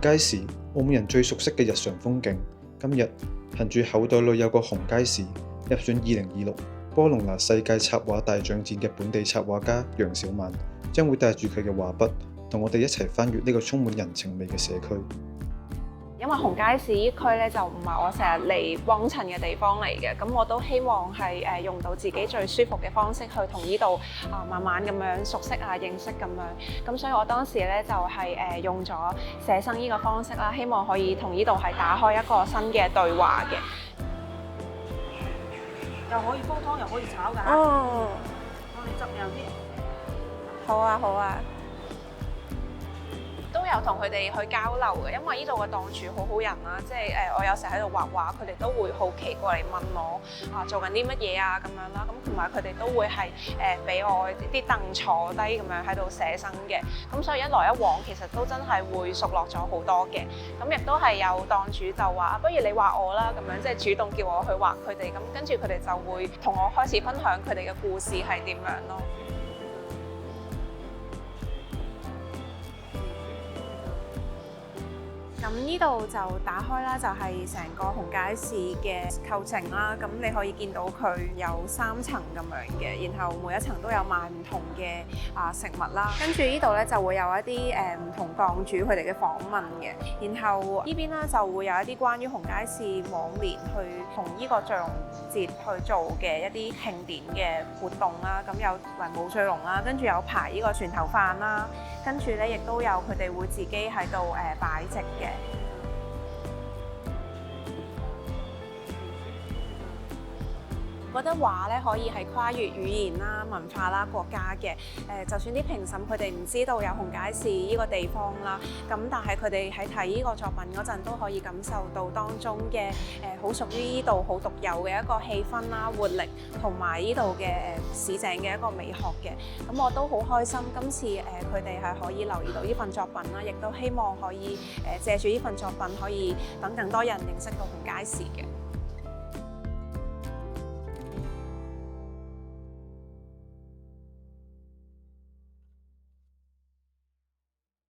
街市，澳門人最熟悉嘅日常風景。今日憑住口袋裏有個紅街市，入選2026波隆那世界插畫大獎戰嘅本地插畫家楊小曼，將會帶住佢嘅畫筆，同我哋一齊翻閱呢個充滿人情味嘅社區。因為紅街市呢區咧就唔係我成日嚟幫襯嘅地方嚟嘅，咁我都希望係用到自己最舒服嘅方式去同呢度慢慢咁樣熟悉認識咁樣，咁所以我當時咧就係用咗寫生呢個方式啦，希望可以同呢度係打開一個新嘅對話嘅。又可以煲湯，又可以炒㗎。哦，幫你執有啲。好啊，好啊。都有同佢哋去交流嘅，因為呢度嘅檔主好好人啦，即係我有時喺度畫畫，佢哋都會好奇過嚟問我做緊啲乜嘢啊咁樣啦，咁同埋佢哋都會係俾我啲凳坐低咁樣喺度寫生嘅，咁所以一來一往其實都真係會熟絡咗好多嘅，咁亦都係有檔主就話不如你畫我啦咁樣，即係主動叫我去畫佢哋，咁跟住佢哋就會同我開始分享佢哋嘅故事係點樣咯。咁呢度就打開啦，就係成個紅街市嘅構成啦。咁你可以見到佢有3層咁樣嘅，然後每一層都有賣唔同嘅食物啦。跟住呢度咧就會有一啲唔同檔主佢哋嘅訪問嘅。然後呢邊咧就會有一啲關於紅街市往年去同呢個醉龍節去做嘅一啲慶典嘅活動啦。咁有文武醉龍啦，跟住有排呢個船頭飯啦，跟住咧亦都有佢哋會自己喺度擺席嘅。覺得畫咧可以係跨越語言啦、文化啦、國家嘅。就算啲評審佢哋唔知道有紅街市呢個地方啦，咁但係佢哋喺睇呢個作品嗰陣都可以感受到當中嘅好屬於呢度好獨有嘅一個氣氛啦、活力同埋呢度嘅市井嘅一個美學嘅。咁我都好開心，今次佢哋係可以留意到呢份作品啦，亦都希望可以借住呢份作品可以等更多人認識到紅街市嘅。